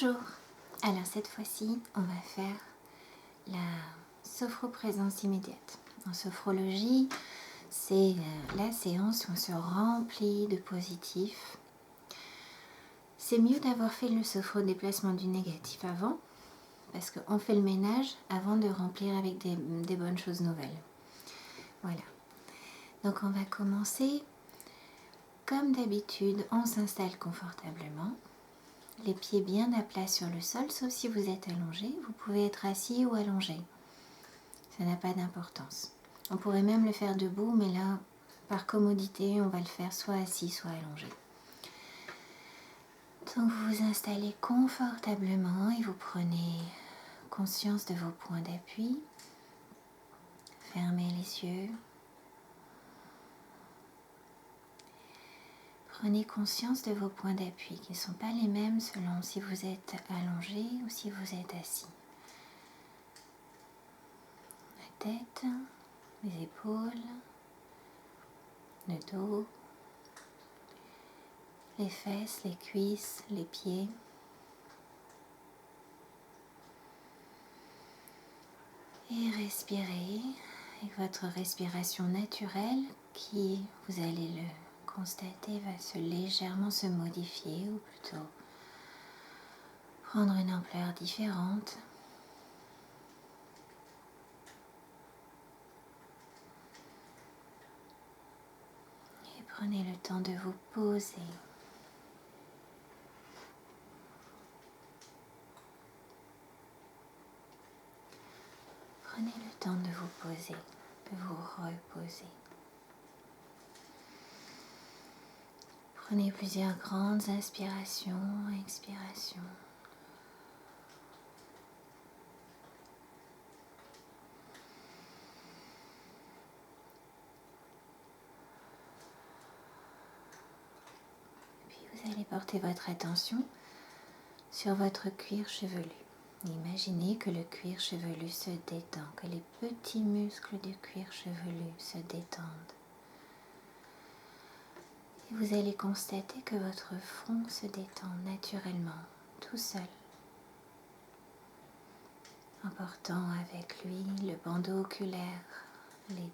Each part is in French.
Bonjour. Alors cette fois-ci, on va faire la sophroprésence immédiate. En sophrologie, c'est la séance où on se remplit de positif. C'est mieux d'avoir fait le sophro-déplacement du négatif avant, parce qu'on fait le ménage avant de remplir avec des bonnes choses nouvelles. Voilà. Donc on va commencer. Comme d'habitude, on s'installe confortablement. Les pieds bien à plat sur le sol, sauf si vous êtes allongé. Vous pouvez être assis ou allongé. Ça n'a pas d'importance. On pourrait même le faire debout, mais là, par commodité, on va le faire soit assis, soit allongé. Donc vous vous installez confortablement et vous prenez conscience de vos points d'appui. Fermez les yeux. Prenez conscience de vos points d'appui qui ne sont pas les mêmes selon si vous êtes allongé ou si vous êtes assis. La tête, les épaules, le dos, les fesses, les cuisses, les pieds. Et respirez avec votre respiration naturelle qui, vous allez le constater, va légèrement se modifier ou plutôt prendre une ampleur différente. Et prenez le temps de vous poser. Prenez le temps de vous poser, de vous reposer. Prenez plusieurs grandes inspirations, expirations. Puis vous allez porter votre attention sur votre cuir chevelu. Imaginez que le cuir chevelu se détend, que les petits muscles du cuir chevelu se détendent. Et vous allez constater que votre front se détend naturellement, tout seul, en portant avec lui le bandeau oculaire. Les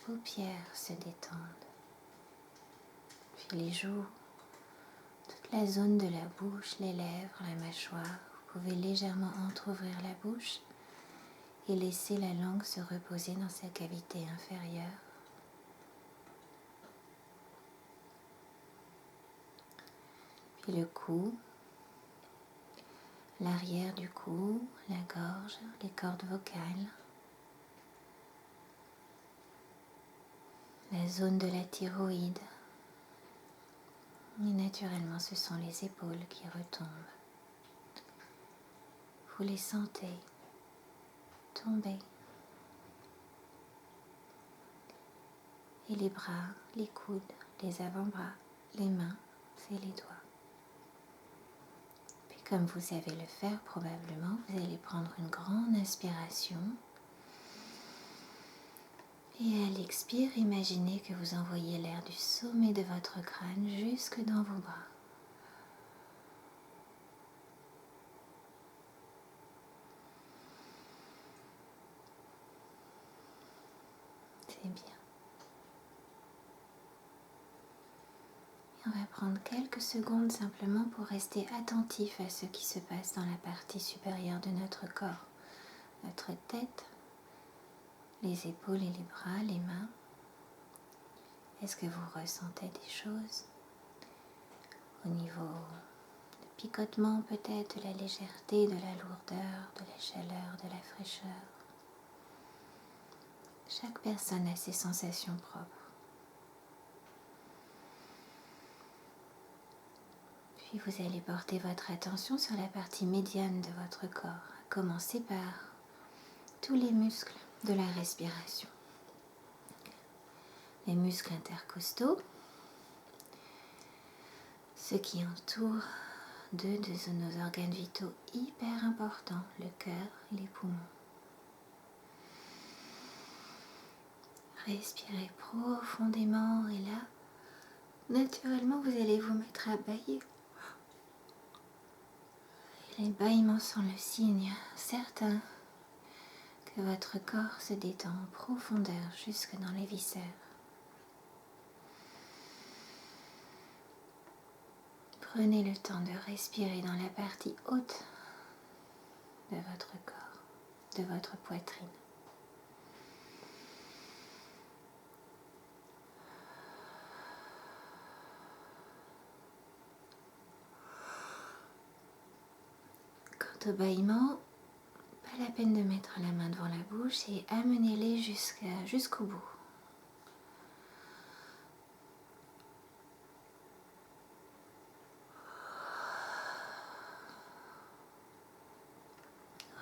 paupières se détendent, puis les joues, toute la zone de la bouche, les lèvres, la mâchoire. Vous pouvez légèrement entrouvrir la bouche et laisser la langue se reposer dans sa cavité inférieure. Puis le cou, l'arrière du cou, la gorge, les cordes vocales, la zone de la thyroïde. Et naturellement, ce sont les épaules qui retombent. Vous les sentez tomber. Et les bras, les coudes, les avant-bras, les mains et les doigts. Puis comme vous savez le faire probablement, vous allez prendre une grande inspiration. Et à l'expire, imaginez que vous envoyez l'air du sommet de votre crâne jusque dans vos bras. C'est bien. Et on va prendre quelques secondes simplement pour rester attentif à ce qui se passe dans la partie supérieure de notre corps. Notre tête, les épaules et les bras, les mains. Est-ce que vous ressentez des choses au niveau du picotement peut-être, de la légèreté, de la lourdeur, de la chaleur, de la fraîcheur? Chaque personne a ses sensations propres. Puis vous allez porter votre attention sur la partie médiane de votre corps, à commencer par tous les muscles de la respiration. Les muscles intercostaux, ceux qui entourent deux de nos organes vitaux hyper importants, le cœur et les poumons. Respirez profondément et là, naturellement, vous allez vous mettre à bâiller. Les bâillements sont le signe certain que votre corps se détend en profondeur jusque dans les viscères. Prenez le temps de respirer dans la partie haute de votre corps, de votre poitrine. Quant au bâillement, pas la peine de mettre la main devant la bouche et amenez-les jusqu'au bout.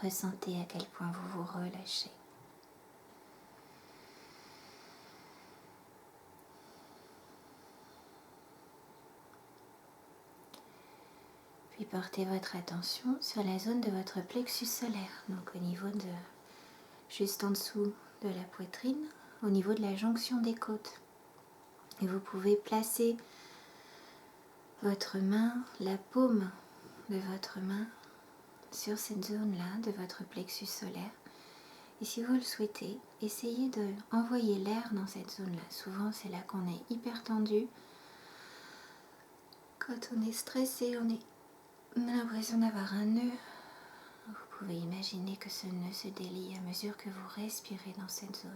Ressentez à quel point vous vous relâchez. Puis portez votre attention sur la zone de votre plexus solaire, donc au niveau de, juste en dessous de la poitrine, au niveau de la jonction des côtes. Et vous pouvez placer votre main, la paume de votre main, sur cette zone-là de votre plexus solaire. Et si vous le souhaitez, essayez d'envoyer l'air dans cette zone-là. Souvent, c'est là qu'on est hyper tendu. Quand on est stressé, on a l'impression d'avoir un nœud. Vous pouvez imaginer que ce nœud se délie à mesure que vous respirez dans cette zone.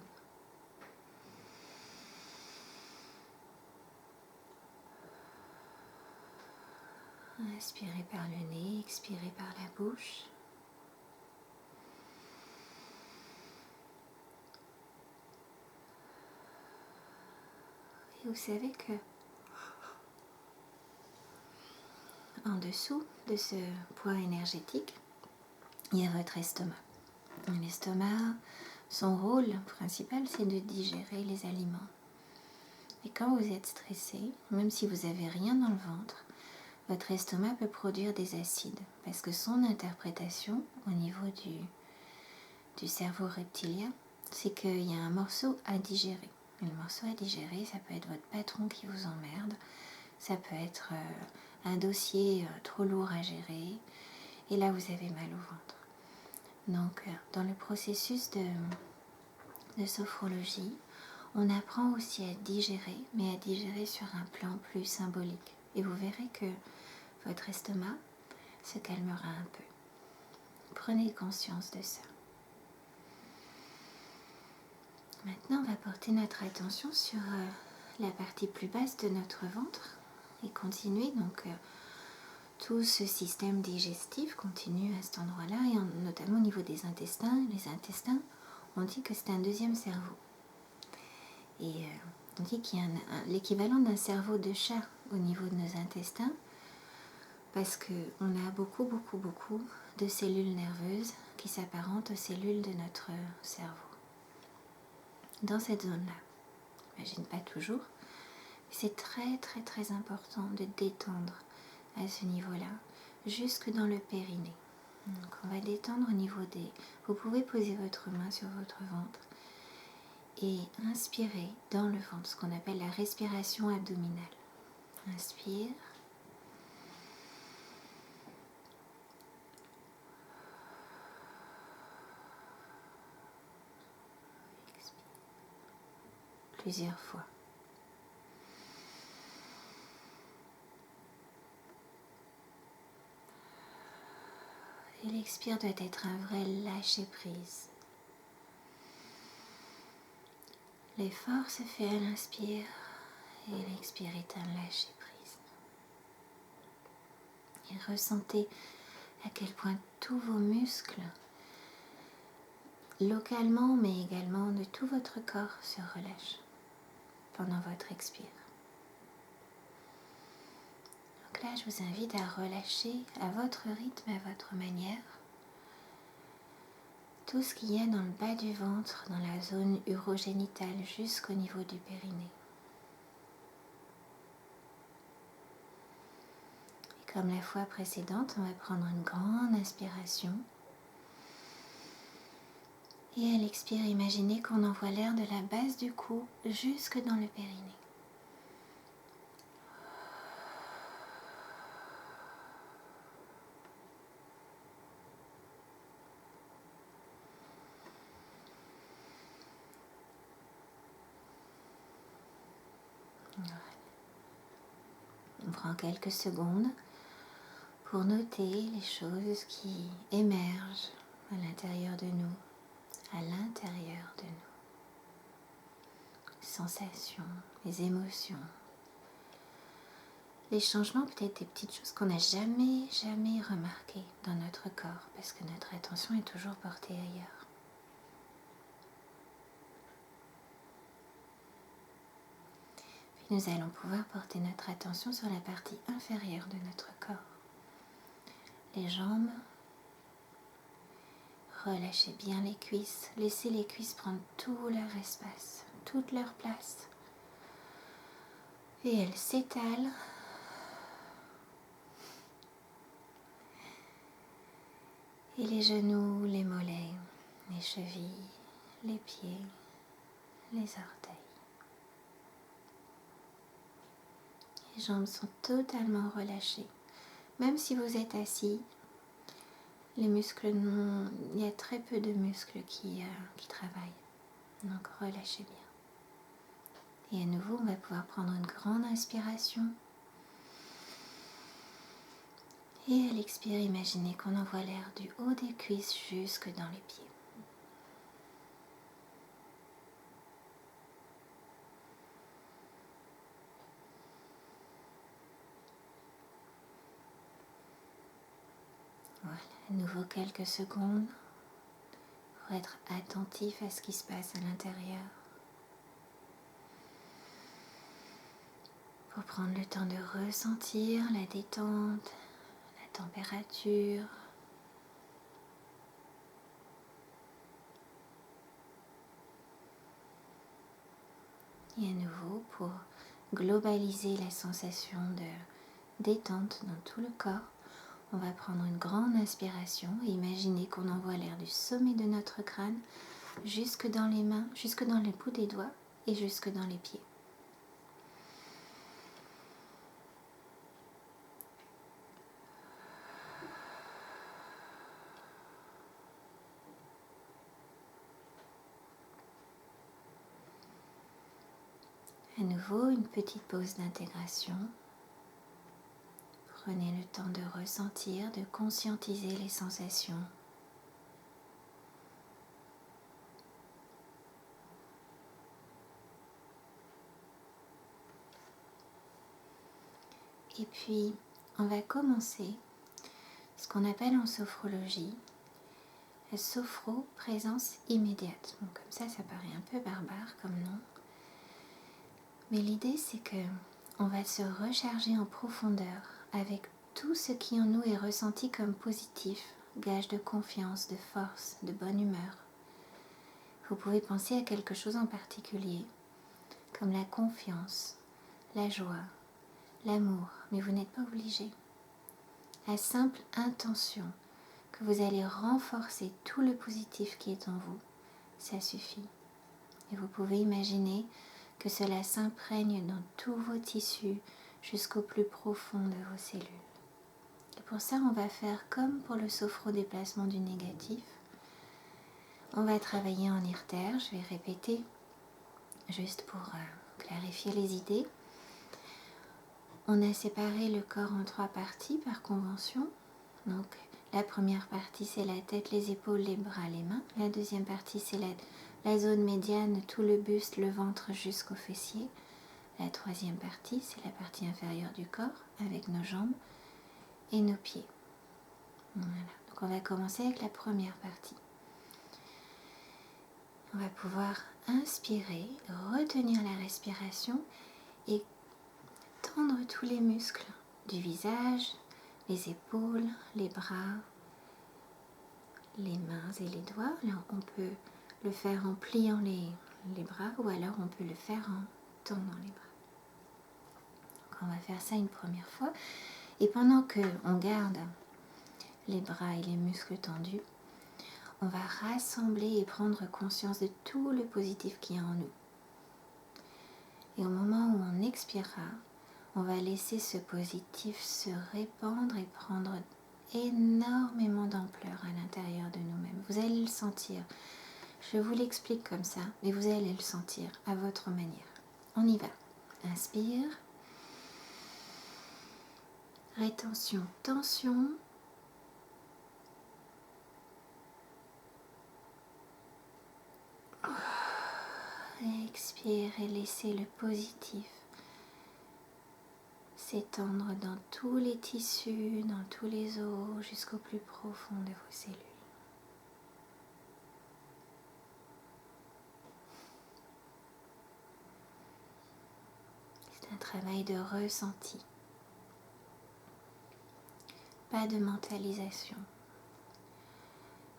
Inspirez par le nez, expirez par la bouche. Et vous savez que en dessous de ce point énergétique, il y a votre estomac. L'estomac, son rôle principal, c'est de digérer les aliments. Et quand vous êtes stressé, même si vous n'avez rien dans le ventre, votre estomac peut produire des acides parce que son interprétation au niveau du cerveau reptilien, c'est qu'il y a un morceau à digérer. Et le morceau à digérer, ça peut être votre patron qui vous emmerde, ça peut être un dossier trop lourd à gérer, et là vous avez mal au ventre. Donc dans le processus de sophrologie, on apprend aussi à digérer, mais à digérer sur un plan plus symbolique. Et vous verrez que votre estomac se calmera un peu. Prenez conscience de ça. Maintenant, on va porter notre attention sur la partie plus basse de notre ventre et continuer. Donc, tout ce système digestif continue à cet endroit-là, et notamment au niveau des intestins. Les intestins, on dit que c'est un deuxième cerveau. Et on dit qu'il y a l'équivalent d'un cerveau de chat au niveau de nos intestins, parce qu'on a beaucoup de cellules nerveuses qui s'apparentent aux cellules de notre cerveau. Dans cette zone-là, j'imagine pas toujours, c'est très important de détendre à ce niveau-là, jusque dans le périnée. Donc on va détendre au niveau des... Vous pouvez poser votre main sur votre ventre et inspirer dans le ventre, ce qu'on appelle la respiration abdominale. Inspire. Expire. Plusieurs fois. Et l'expire doit être un vrai lâcher-prise. L'effort se fait à l'inspire et l'expire est un lâcher-prise. Et ressentez à quel point tous vos muscles, localement mais également de tout votre corps, se relâchent pendant votre expire. Donc là, je vous invite à relâcher à votre rythme, à votre manière, tout ce qu'il y a dans le bas du ventre, dans la zone urogénitale jusqu'au niveau du périnée. Et comme la fois précédente, on va prendre une grande inspiration. Et à l'expire, imaginez qu'on envoie l'air de la base du cou jusque dans le périnée. On prend quelques secondes pour noter les choses qui émergent à l'intérieur de nous, les sensations, les émotions, les changements, peut-être des petites choses qu'on n'a jamais remarquées dans notre corps parce que notre attention est toujours portée ailleurs. Puis nous allons pouvoir porter notre attention sur la partie inférieure de notre corps. Les jambes, relâchez bien les cuisses, laissez les cuisses prendre tout leur espace, toute leur place. Et elles s'étalent. Et les genoux, les mollets, les chevilles, les pieds, les orteils. Les jambes sont totalement relâchées. Même si vous êtes assis, les muscles, il y a très peu de muscles qui travaillent. Donc relâchez bien. Et à nouveau, on va pouvoir prendre une grande inspiration. Et à l'expire, imaginez qu'on envoie l'air du haut des cuisses jusque dans les pieds. Voilà, à nouveau quelques secondes pour être attentif à ce qui se passe à l'intérieur. Pour prendre le temps de ressentir la détente, la température. Et à nouveau, pour globaliser la sensation de détente dans tout le corps, on va prendre une grande inspiration et imaginer qu'on envoie l'air du sommet de notre crâne jusque dans les mains, jusque dans les bouts des doigts et jusque dans les pieds. À nouveau, une petite pause d'intégration. Prenez le temps de ressentir, de conscientiser les sensations. Et puis, on va commencer ce qu'on appelle en sophrologie la sophro-présence immédiate. Bon, comme ça paraît un peu barbare comme nom. Mais l'idée, c'est que on va se recharger en profondeur avec tout ce qui en nous est ressenti comme positif, gage de confiance, de force, de bonne humeur. Vous pouvez penser à quelque chose en particulier, comme la confiance, la joie, l'amour, mais vous n'êtes pas obligé. La simple intention que vous allez renforcer tout le positif qui est en vous, ça suffit. Et vous pouvez imaginer que cela s'imprègne dans tous vos tissus jusqu'au plus profond de vos cellules. Et pour ça, on va faire comme pour le sophro-déplacement du négatif. On va travailler en IRTER, je vais répéter juste pour clarifier les idées. On a séparé le corps en 3 parties par convention. Donc la première partie, c'est la tête, les épaules, les bras, les mains. La deuxième partie, c'est la zone médiane, tout le buste, le ventre jusqu'aux fessiers. La troisième partie, c'est la partie inférieure du corps avec nos jambes et nos pieds. Voilà. Donc on va commencer avec la première partie. On va pouvoir inspirer, retenir la respiration et tendre tous les muscles du visage, les épaules, les bras, les mains et les doigts. Là, on peut le faire en pliant les bras ou alors on peut le faire en tendant les bras. Donc on va faire ça une première fois. Et pendant qu'on garde les bras et les muscles tendus, on va rassembler et prendre conscience de tout le positif qu'il y a en nous. Et au moment où on expirera, on va laisser ce positif se répandre et prendre énormément d'ampleur à l'intérieur de nous-mêmes. Vous allez le sentir. Je vous l'explique comme ça, mais vous allez le sentir à votre manière. On y va. Inspire. rétention, tension. Expire et laissez le positif s'étendre dans tous les tissus, dans tous les os, jusqu'au plus profond de vos cellules. C'est un travail de ressenti, pas de mentalisation.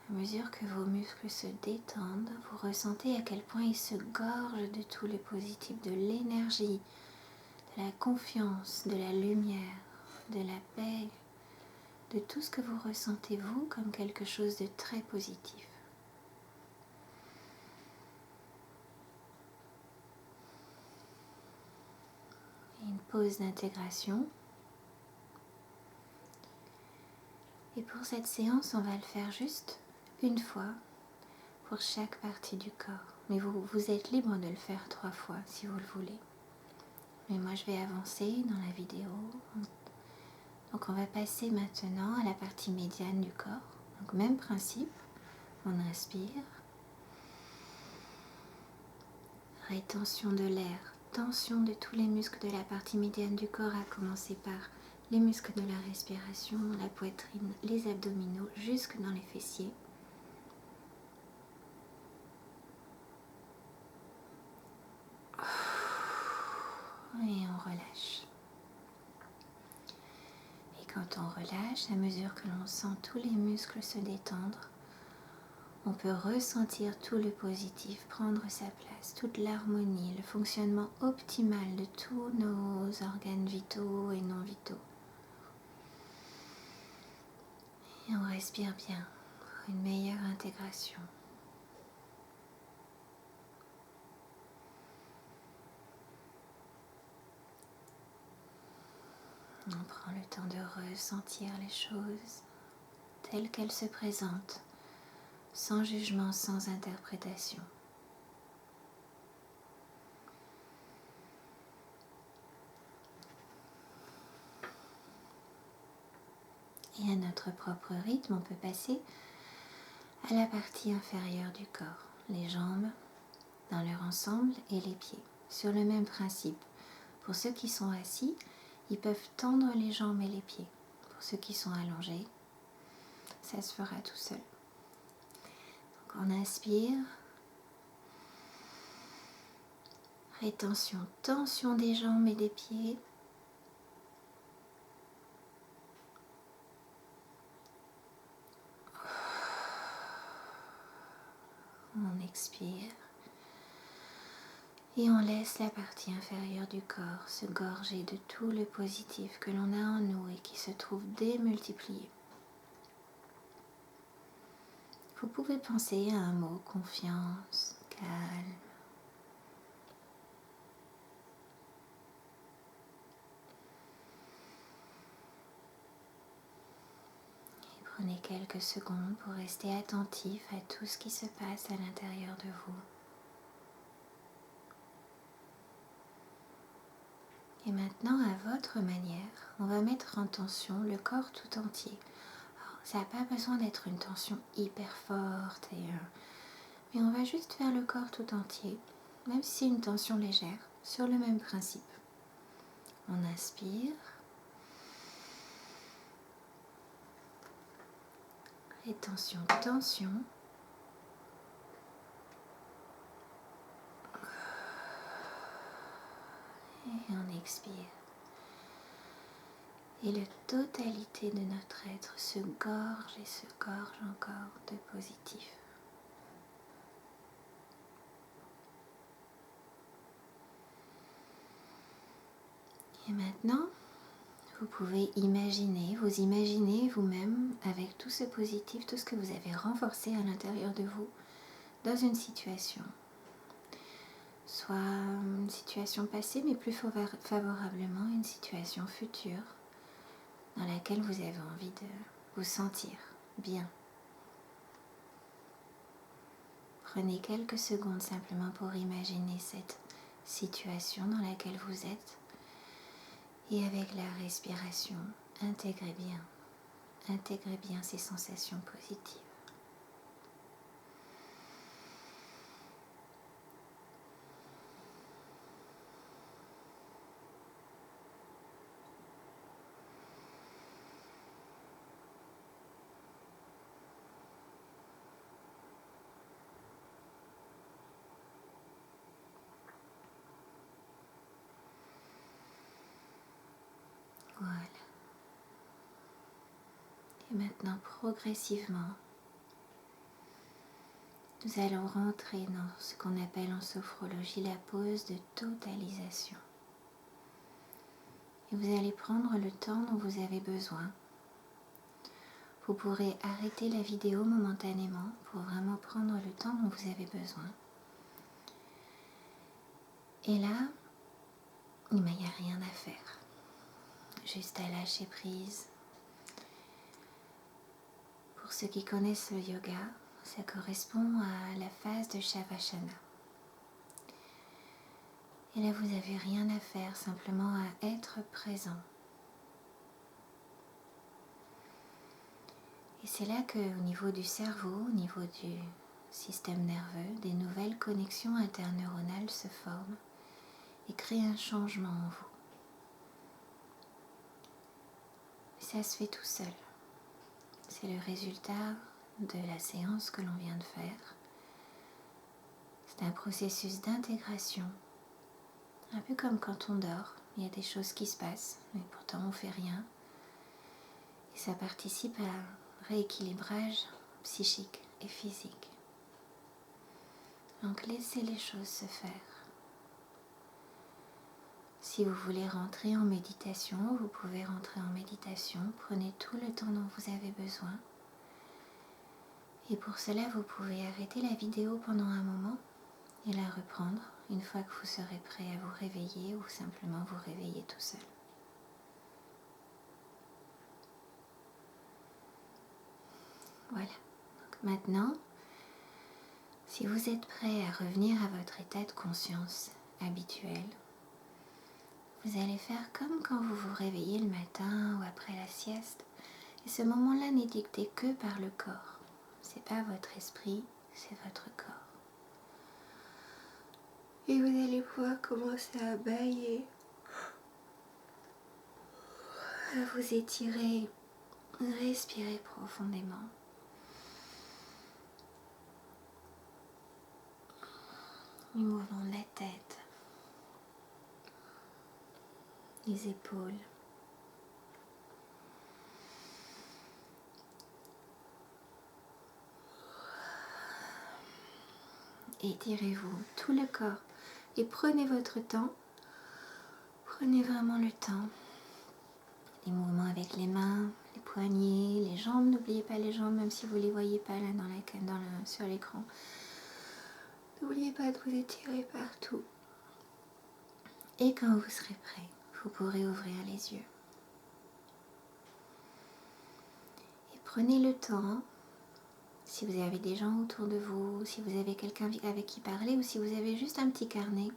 À mesure que vos muscles se détendent, vous ressentez à quel point ils se gorgent de tout le positif, de l'énergie, de la confiance, de la lumière, de la paix, de tout ce que vous ressentez vous comme quelque chose de très positif. Et une pause d'intégration. Et pour cette séance, on va le faire juste une fois pour chaque partie du corps. Mais vous êtes libre de le faire 3 fois si vous le voulez. Mais moi, je vais avancer dans la vidéo. Donc, on va passer maintenant à la partie médiane du corps. Donc, même principe. On inspire. Rétention de l'air. Tension de tous les muscles de la partie médiane du corps, à commencer par les muscles de la respiration, la poitrine, les abdominaux, jusque dans les fessiers. Et on relâche. Et quand on relâche, à mesure que l'on sent tous les muscles se détendre, on peut ressentir tout le positif prendre sa place, toute l'harmonie, le fonctionnement optimal de tous nos organes vitaux et non vitaux. Et on respire bien pour une meilleure intégration. On prend le temps de ressentir les choses telles qu'elles se présentent, sans jugement, sans interprétation. Et à notre propre rythme, on peut passer à la partie inférieure du corps, les jambes dans leur ensemble et les pieds, sur le même principe. Pour ceux qui sont assis, ils peuvent tendre les jambes et les pieds. Pour ceux qui sont allongés, ça se fera tout seul. Donc on inspire, rétention, tension des jambes et des pieds. On expire et on laisse la partie inférieure du corps se gorger de tout le positif que l'on a en nous et qui se trouve démultiplié. Vous pouvez penser à un mot, confiance, calme. Et prenez quelques secondes pour rester attentif à tout ce qui se passe à l'intérieur de vous. Et maintenant, à votre manière, on va mettre en tension le corps tout entier. Alors, ça n'a pas besoin d'être une tension hyper forte, mais on va juste faire le corps tout entier, même si c'est une tension légère, sur le même principe. On inspire. Rétention, tension. Et on expire. Et la totalité de notre être se gorge et se gorge encore de positif. Et maintenant, vous pouvez imaginer, vous imaginez vous-même avec tout ce positif, tout ce que vous avez renforcé à l'intérieur de vous dans une situation. Soit une situation passée, mais plus favorablement une situation future dans laquelle vous avez envie de vous sentir bien. Prenez quelques secondes simplement pour imaginer cette situation dans laquelle vous êtes et avec la respiration, intégrez bien ces sensations positives. Voilà. Et maintenant, progressivement, nous allons rentrer dans ce qu'on appelle en sophrologie la pause de totalisation. Et vous allez prendre le temps dont vous avez besoin. Vous pourrez arrêter la vidéo momentanément pour vraiment prendre le temps dont vous avez besoin. Et là, il n'y a rien à faire. Juste à lâcher prise. Pour ceux qui connaissent le yoga, ça correspond à la phase de Shavasana. Et là, vous n'avez rien à faire, simplement à être présent. Et c'est là qu'au niveau du cerveau, au niveau du système nerveux, des nouvelles connexions interneuronales se forment et créent un changement en vous. Ça se fait tout seul. C'est le résultat de la séance que l'on vient de faire. C'est un processus d'intégration. Un peu comme quand on dort, il y a des choses qui se passent, mais pourtant on ne fait rien. Et ça participe à un rééquilibrage psychique et physique. Donc laissez les choses se faire. Si vous voulez rentrer en méditation, vous pouvez rentrer en méditation. Prenez tout le temps dont vous avez besoin. Et pour cela, vous pouvez arrêter la vidéo pendant un moment et la reprendre une fois que vous serez prêt à vous réveiller ou simplement vous réveiller tout seul. Voilà. Donc maintenant, si vous êtes prêt à revenir à votre état de conscience habituel, vous allez faire comme quand vous vous réveillez le matin ou après la sieste. Et ce moment-là n'est dicté que par le corps. C'est pas votre esprit, c'est votre corps. Et vous allez pouvoir commencer à bailler, à vous étirer, respirer profondément. Le mouvement de la tête, les épaules. Étirez-vous tout le corps et prenez votre temps. Prenez vraiment le temps. Les mouvements avec les mains, les poignets, les jambes. N'oubliez pas les jambes, même si vous ne les voyez pas là sur l'écran. N'oubliez pas de vous étirer partout. Et quand vous serez prêt, vous pourrez ouvrir les yeux. Et prenez le temps, si vous avez des gens autour de vous, si vous avez quelqu'un avec qui parler ou si vous avez juste un petit carnet,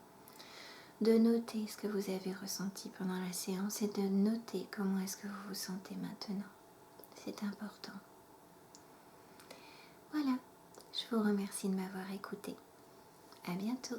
de noter ce que vous avez ressenti pendant la séance et de noter comment est-ce que vous vous sentez maintenant. C'est important. Voilà, je vous remercie de m'avoir écouté. À bientôt.